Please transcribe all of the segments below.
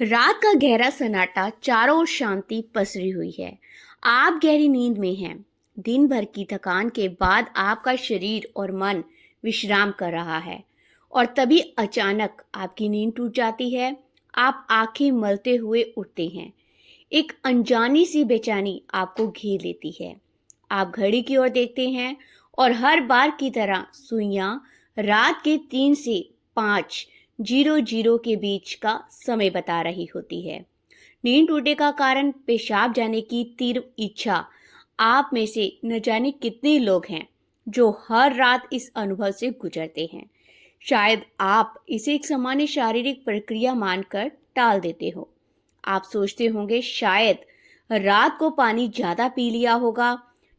रात का गहरा सन्नाटा, चारों ओर शांति पसरी हुई है। आप गहरी नींद में हैं। दिन भर की थकान के बाद आपका शरीर और मन विश्राम कर रहा है और तभी अचानक आपकी नींद टूट जाती है। आप आंखें मलते हुए उठते हैं। एक अनजानी सी बेचैनी आपको घेर लेती है। आप घड़ी की ओर देखते हैं और हर बार की तरह सुइयां रात के 3 से 5:00 के बीच का समय बता रही होती है। नींद टूटने का कारण पेशाब जाने की तीव्र इच्छा। आप में से न जाने कितने लोग हैं जो हर रात इस अनुभव से गुजरते हैं। शायद आप इसे एक सामान्य शारीरिक प्रक्रिया मानकर टाल देते हो। आप सोचते होंगे शायद रात को पानी ज्यादा पी लिया होगा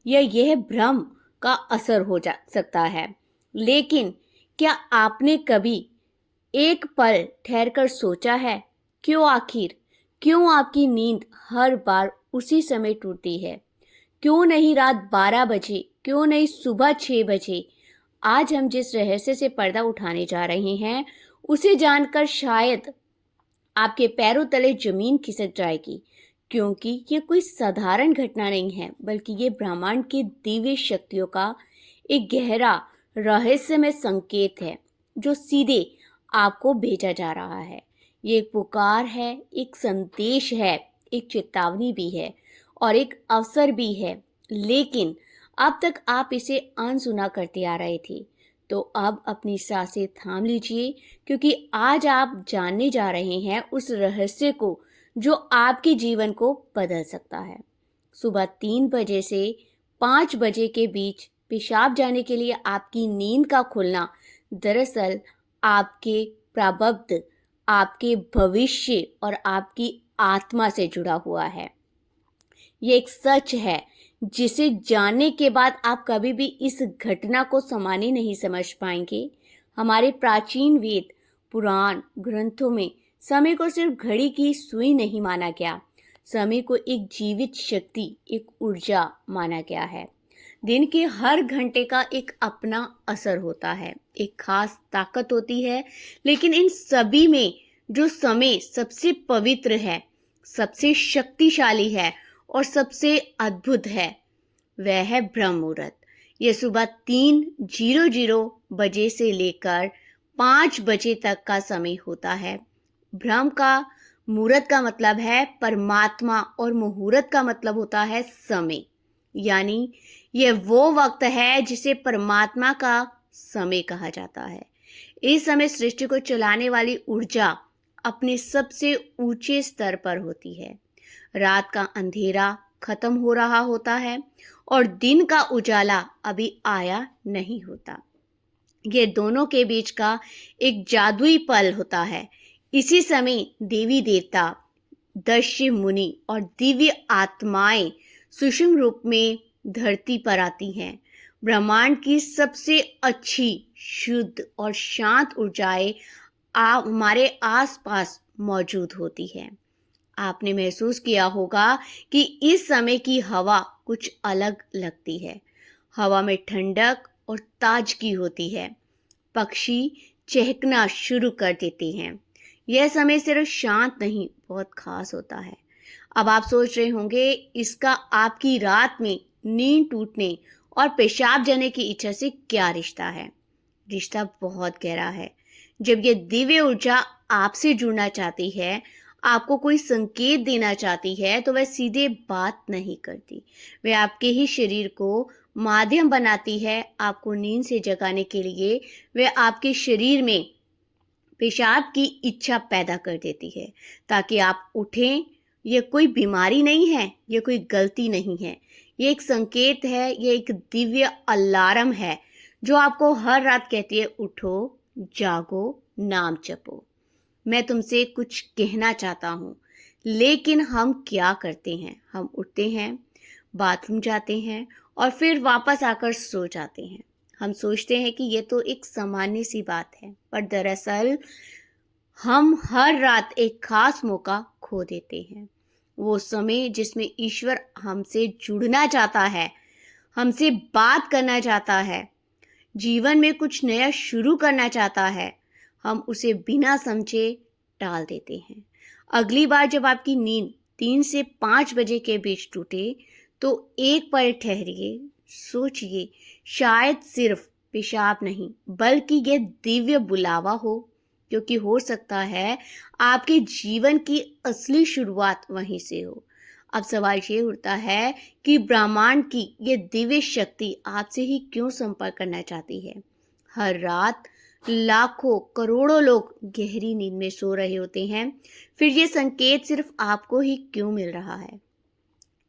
या यह भ्रम का असर हो जा सकता है। लेकिन क्या आपने कभी एक पल ठहरकर सोचा है क्यों आपकी नींद हर बार उसी समय टूटती है? क्यों नहीं रात 12 बजे, क्यों नहीं सुबह 6 बजे? आज हम जिस रहस्य से पर्दा उठाने जा रहे हैं उसे जानकर शायद आपके पैरों तले जमीन खिसक जाएगी, क्योंकि ये कोई साधारण घटना नहीं है, बल्कि ये ब्रह्मांड की दिव्य शक्तियों का एक गहरा रहस्यमय संकेत है जो सीधे आपको भेजा जा रहा है। ये एक पुकार है, एक संदेश है, एक चेतावनी भी है और एक अवसर भी है। लेकिन अब तक आप इसे अनसुना करते आ रहे थे। तो अब अपनी सांसें थाम लीजिए, क्योंकि आज आप जानने जा रहे हैं उस रहस्य को जो आपके जीवन को बदल सकता है। सुबह 3 बजे से 5 बजे के बीच पेशाब जाने के लिए आपकी नींद का खुलना दरअसल आपके प्रारब्ध, आपके भविष्य और आपकी आत्मा से जुड़ा हुआ है। ये एक सच है जिसे जानने के बाद आप कभी भी इस घटना को सामान्य नहीं समझ पाएंगे। हमारे प्राचीन वेद पुराण ग्रंथों में समय को सिर्फ घड़ी की सुई नहीं माना गया। समय को एक जीवित शक्ति, एक ऊर्जा माना गया है। दिन के हर घंटे का एक अपना असर होता है, एक खास ताकत होती है। लेकिन इन सभी में जो समय सबसे पवित्र है, सबसे शक्तिशाली है और सबसे अद्भुत है, वह है ब्रह्म मुहूर्त। यह सुबह 3:00 बजे से लेकर 5 बजे तक का समय होता है। ब्रह्म का मुहूर्त का मतलब है परमात्मा और मुहूर्त का मतलब होता है समय। यानी यह वो वक्त है जिसे परमात्मा का समय कहा जाता है। इस समय सृष्टि को चलाने वाली ऊर्जा अपने सबसे ऊंचे स्तर पर होती है। रात का अंधेरा खत्म हो रहा होता है और दिन का उजाला अभी आया नहीं होता। ये दोनों के बीच का एक जादुई पल होता है। इसी समय देवी देवता, दक्ष मुनि और दिव्य आत्माएं सूक्ष्म रूप में धरती पर आती हैं। ब्रह्मांड की सबसे अच्छी, शुद्ध और शांत ऊर्जाएं हमारे आसपास मौजूद होती है। आपने महसूस किया होगा कि इस समय की हवा कुछ अलग लगती है। हवा में ठंडक और ताजगी होती है। पक्षी चहकना शुरू कर देते हैं। यह समय सिर्फ शांत नहीं, बहुत खास होता है। अब आप सोच रहे होंगे इसका आपकी रात में नींद टूटने और पेशाब जाने की इच्छा से क्या रिश्ता है? रिश्ता बहुत गहरा है। जब यह दिव्य ऊर्जा आपसे जुड़ना चाहती है, आपको कोई संकेत देना चाहती है, तो वह सीधे बात नहीं करती। वह आपके ही शरीर को माध्यम बनाती है आपको नींद से जगाने के लिए। वह आपके शरीर में पेशाब की इच्छा पैदा कर देती है ताकि आप उठें। यह कोई बीमारी नहीं है, यह कोई गलती नहीं है। यह एक संकेत है, यह एक दिव्य अलार्म है जो आपको हर रात कहती है, उठो, जागो, नाम जपो। मैं तुमसे कुछ कहना चाहता हूँ। लेकिन हम क्या करते हैं? हम उठते हैं, बाथरूम जाते हैं और फिर वापस आकर सो जाते हैं। हम सोचते हैं कि ये तो एक सामान्य सी बात है, पर दरअसल हम हर रात एक खास मौका खो देते हैं। वो समय जिसमें ईश्वर हमसे जुड़ना चाहता है, हमसे बात करना चाहता है, जीवन में कुछ नया शुरू करना चाहता है। हम उसे बिना समझे टाल देते हैं। अगली बार जब आपकी नींद 3 से 5 बजे के बीच टूटे तो एक पल ठहरिए, सोचिए, शायद सिर्फ पेशाब नहीं बल्कि ये दिव्य बुलावा हो, क्योंकि हो सकता है आपके जीवन की असली शुरुआत वहीं से हो। अब सवाल ये उठता है कि ब्रह्मांड की ये दिव्य शक्ति आपसे ही क्यों संपर्क करना चाहती है। हर रात लाखों करोड़ों लोग गहरी नींद में सो रहे होते हैं, फिर ये संकेत सिर्फ आपको ही क्यों मिल रहा है?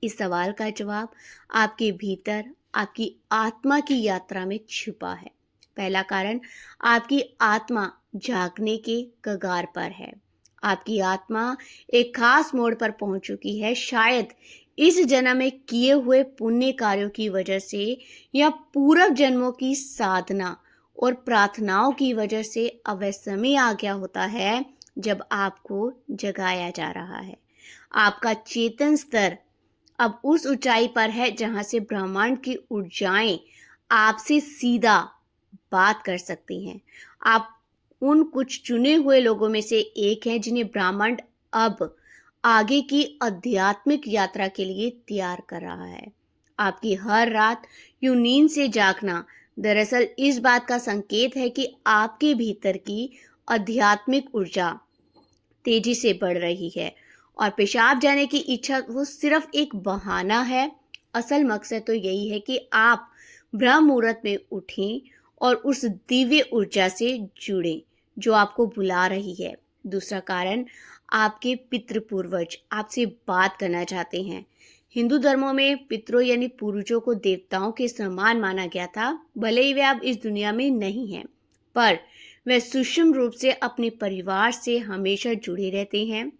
इस सवाल का जवाब आपके भीतर आपकी आत्मा की यात्रा में छिपा है। पहला कारण, आपकी आत्मा जागने के कगार पर है। आपकी आत्मा एक खास मोड़ पर पहुंच चुकी है, शायद इस जन्म में किए हुए पुण्य कार्यों की वजह से या पूर्व जन्मों की साधना और प्रार्थनाओं की वजह से। अब वह समय आ गया होता है जब आपको जगाया जा रहा है। आपका चेतन स्तर अब उस ऊंचाई पर है जहां से ब्रह्मांड की ऊर्जाएं आपसे सीधा बात कर सकती हैं। आप उन कुछ चुने हुए लोगों में से एक हैं जिन्हें ब्रह्मांड अब आगे की आध्यात्मिक यात्रा के लिए तैयार कर रहा है। आपकी हर रात यूं नींद से जागना दरअसल इस बात का संकेत है कि आपके भीतर की आध्यात्मिक ऊर्जा तेजी से बढ़ रही है और पेशाब जाने की इच्छा वो सिर्फ एक बहाना है। असल मकसद तो यही है कि आप ब्रह्म मुहूर्त में उठें और उस दिव्य ऊर्जा से जुड़ें जो आपको बुला रही है। दूसरा कारण, आपके पितृ पूर्वज आपसे बात करना चाहते हैं। हिंदू धर्मों में पितरों यानी पूर्वजों को देवताओं के समान माना गया था। भले ही वे अब इस दुनिया में नहीं हैं, पर वे सूक्ष्म रूप से अपने परिवार से हमेशा जुड़े रहते हैं।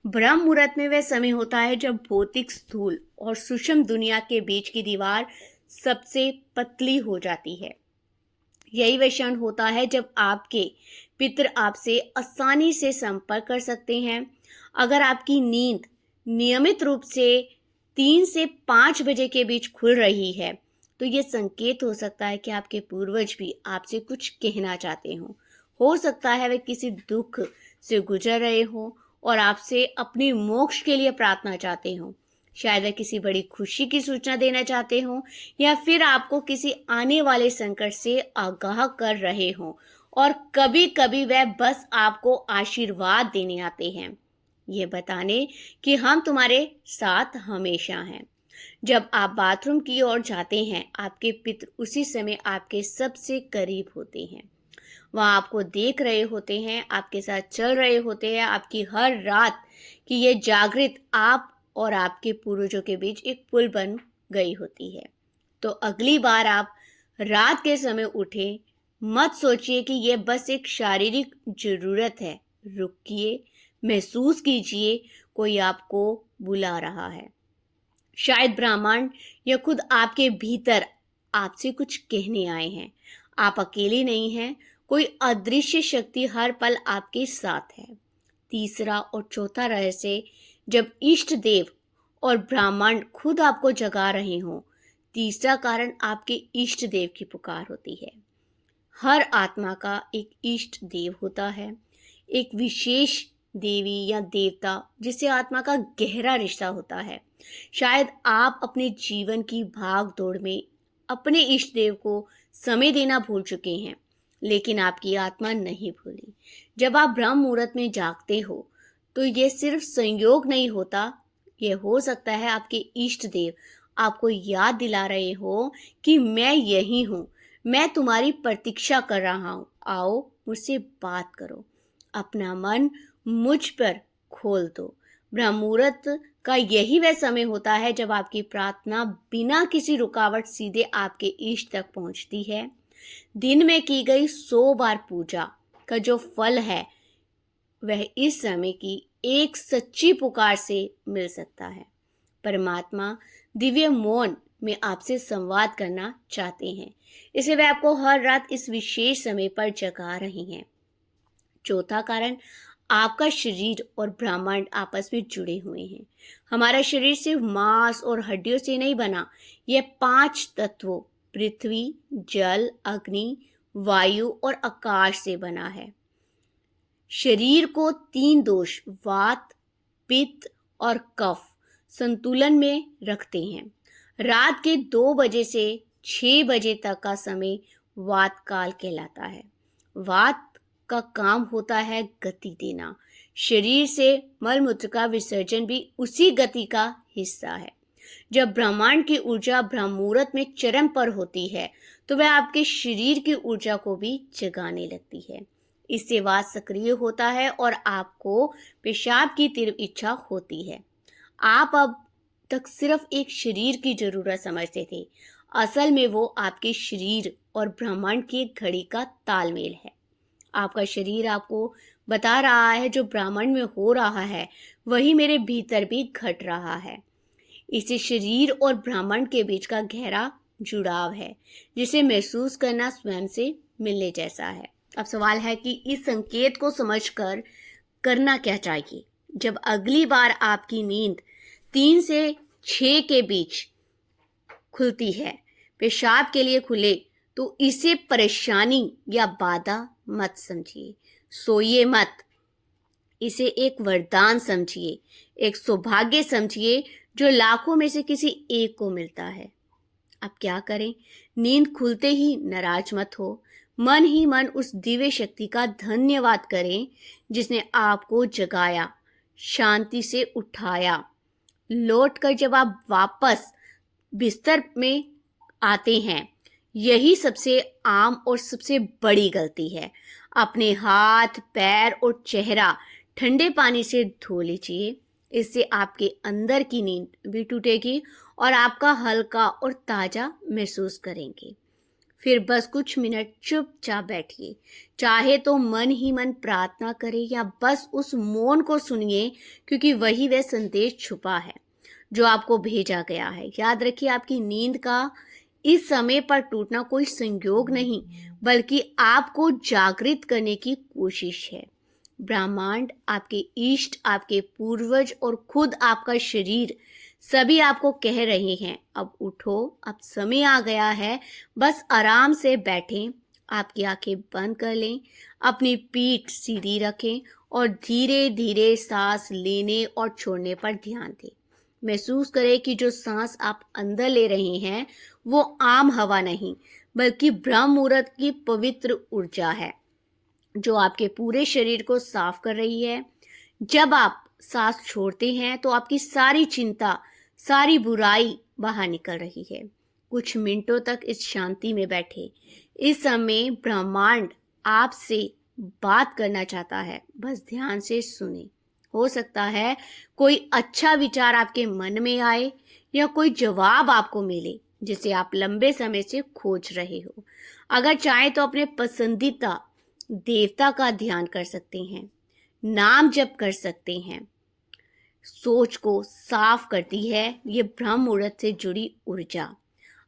ब्रह्म मुहूर्त में वह समय होता है जब भौतिक, स्थूल और सूक्ष्म दुनिया के बीच की दीवार सबसे पतली हो जाती है। यही वह क्षण होता है जब आपके पितर आपसे आसानी से संपर्क कर सकते हैं। अगर आपकी नींद नियमित रूप से 3 से 5 बजे के बीच खुल रही है तो ये संकेत हो सकता है कि आपके पूर्वज भी आपसे कुछ कहना चाहते हों। हो सकता है वे किसी दुख से गुजर रहे हों और आपसे अपने मोक्ष के लिए प्रार्थना चाहते हों। शायद वे किसी बड़ी खुशी की सूचना देना चाहते हों या फिर आपको किसी आने वाले संकट से आगाह कर रहे हों, और कभी कभी वह बस आपको आशीर्वाद देने आते हैं, ये बताने कि हम तुम्हारे साथ हमेशा हैं। जब आप बाथरूम की ओर जाते हैं, आपके पितृ उसी समय आपके सबसे करीब होते हैं। वहाँ आपको देख रहे होते हैं, आपके साथ चल रहे होते हैं। आपकी हर रात की ये जागृत आप और आपके पूर्वजों के बीच एक पुल बन गई होती है। तो अगली बार आप रात के समय उठे, मत सोचिए कि यह बस एक शारीरिक जरूरत है। रुकिए, महसूस कीजिए, कोई आपको बुला रहा है। शायद ब्रह्मांड या खुद आपके भीतर आपसे कुछ कहने आए हैं। आप अकेले नहीं हैं, कोई अदृश्य शक्ति हर पल आपके साथ है। तीसरा और चौथा रहस्य, जब इष्ट देव और ब्रह्मांड खुद आपको जगा रहे हों। तीसरा कारण आपके इष्ट देव की पुकार होती है। हर आत्मा का एक इष्ट देव होता है, एक विशेष देवी या देवता जिससे आत्मा का गहरा रिश्ता होता है। शायद आप अपने जीवन की भाग दौड़ में अपने इष्ट देव को समय देना भूल चुके हैं, लेकिन आपकी आत्मा नहीं भूली। जब आप ब्रह्म मुहूर्त में जागते हो तो ये सिर्फ संयोग नहीं होता, यह हो सकता है आपके इष्ट देव आपको याद दिला रहे हो कि मैं यही हूँ, मैं तुम्हारी प्रतीक्षा कर रहा हूँ, आओ मुझसे बात करो, अपना मन मुझ पर खोल दो। ब्रह्म मुहूर्त का यही वह समय होता है जब आपकी प्रार्थना बिना किसी रुकावट सीधे आपके इष्ट तक पहुंचती है। दिन में की गई 100 बार पूजा का जो फल है वह इस समय की एक सच्ची पुकार से मिल सकता है। परमात्मा दिव्य मौन में आपसे संवाद करना चाहते हैं, इसलिए वे आपको हर रात इस विशेष समय पर जगा रही हैं। चौथा कारण, आपका शरीर और ब्रह्मांड आपस में जुड़े हुए हैं। हमारा शरीर सिर्फ मांस और हड्डियों से नहीं बना, यह 5 तत्वों पृथ्वी, जल, अग्नि, वायु और आकाश से बना है। शरीर को 3 दोष, वात, पित्त और कफ संतुलन में रखते हैं। रात के 2 बजे से 6 बजे तक का समय वात काल कहलाता है। वात का काम होता है गति देना। शरीर से मल मूत्र का विसर्जन भी उसी गति का हिस्सा है। जब ब्रह्मांड की ऊर्जा ब्रह्म मुहूर्त में चरम पर होती है तो वह आपके शरीर की ऊर्जा को भी जगाने लगती है। इससे वात सक्रिय होता है और आपको पेशाब की तीव्र इच्छा होती है। आप अब तक सिर्फ एक शरीर की जरूरत समझते थे, असल में वो आपके शरीर और ब्रह्मांड की एक घड़ी का तालमेल है। आपका शरीर आपको बता रहा है जो ब्रह्मांड में हो रहा है वही मेरे भीतर भी घट रहा है। इसे शरीर और ब्रह्मांड के बीच का गहरा जुड़ाव है जिसे महसूस करना स्वयं से मिलने जैसा है। अब सवाल है कि इस संकेत को समझकर करना क्या चाहिए। जब अगली बार आपकी नींद 3 से 6 के बीच खुलती है, पेशाब के लिए खुले, तो इसे परेशानी या बाधा मत समझिए। सोइए मत, इसे एक वरदान समझिए, एक सौभाग्य समझिए जो लाखों में से किसी एक को मिलता है। अब क्या करें? नींद खुलते ही नाराज मत हो। मन ही मन उस दिव्य शक्ति का धन्यवाद करें जिसने आपको जगाया, शांति से उठाया। लौटकर जब आप वापस बिस्तर में आते हैं, यही सबसे आम और सबसे बड़ी गलती है। अपने हाथ, पैर और चेहरा ठंडे पानी से धो लीजिए। इससे आपके अंदर की नींद भी टूटेगी और आपका हल्का और ताज़ा महसूस करेंगे। फिर बस कुछ मिनट चुपचाप बैठिए। चाहे तो मन ही मन प्रार्थना करें या बस उस मौन को सुनिए, क्योंकि वही वह संदेश छुपा है जो आपको भेजा गया है। याद रखिए, आपकी नींद का इस समय पर टूटना कोई संयोग नहीं, बल्कि आपको जागृत करने की कोशिश है। ब्रह्मांड, आपके इष्ट, आपके पूर्वज और खुद आपका शरीर सभी आपको कह रहे हैं, अब उठो, अब समय आ गया है। बस आराम से बैठें, आपकी आंखें बंद कर लें, अपनी पीठ सीधी रखें और धीरे धीरे सांस लेने और छोड़ने पर ध्यान दें। महसूस करें कि जो सांस आप अंदर ले रहे हैं वो आम हवा नहीं, बल्कि ब्रह्म मुहूर्त की पवित्र ऊर्जा है जो आपके पूरे शरीर को साफ कर रही है। जब आप सांस छोड़ते हैं तो आपकी सारी चिंता, सारी बुराई बाहर निकल रही है। कुछ मिनटों तक इस शांति में बैठे। इस समय ब्रह्मांड आपसे बात करना चाहता है, बस ध्यान से सुने। हो सकता है कोई अच्छा विचार आपके मन में आए या कोई जवाब आपको मिले जिसे आप लंबे समय से खोज रहे हो। अगर चाहे तो अपने पसंदीदा देवता का ध्यान कर सकते हैं, नाम जप कर सकते हैं। सोच को साफ करती है ये ब्रह्म मुहूर्त से जुड़ी ऊर्जा।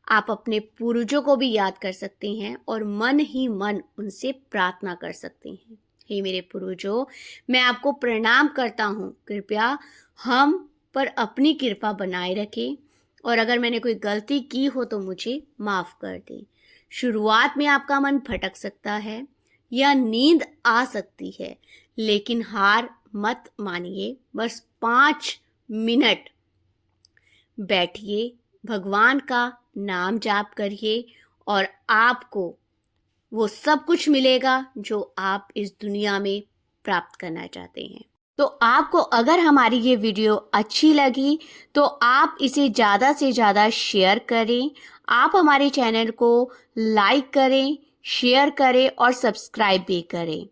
आप अपने पूर्वजों को भी याद कर सकते हैं और मन ही मन उनसे प्रार्थना कर सकते हैं। हे मेरे पूर्वजों, मैं आपको प्रणाम करता हूँ। कृपया हम पर अपनी कृपा बनाए रखें और अगर मैंने कोई गलती की हो तो मुझे माफ़ कर दें। शुरुआत में आपका मन भटक सकता है या नींद आ सकती है, लेकिन हार मत मानिए। बस 5 मिनट बैठिए, भगवान का नाम जाप करिए और आपको वो सब कुछ मिलेगा जो आप इस दुनिया में प्राप्त करना चाहते हैं। तो आपको अगर हमारी ये वीडियो अच्छी लगी तो आप इसे ज़्यादा से ज़्यादा शेयर करें। आप हमारे चैनल को लाइक करें, शेयर करें और सब्सक्राइब भी करें।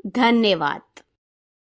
धन्यवाद।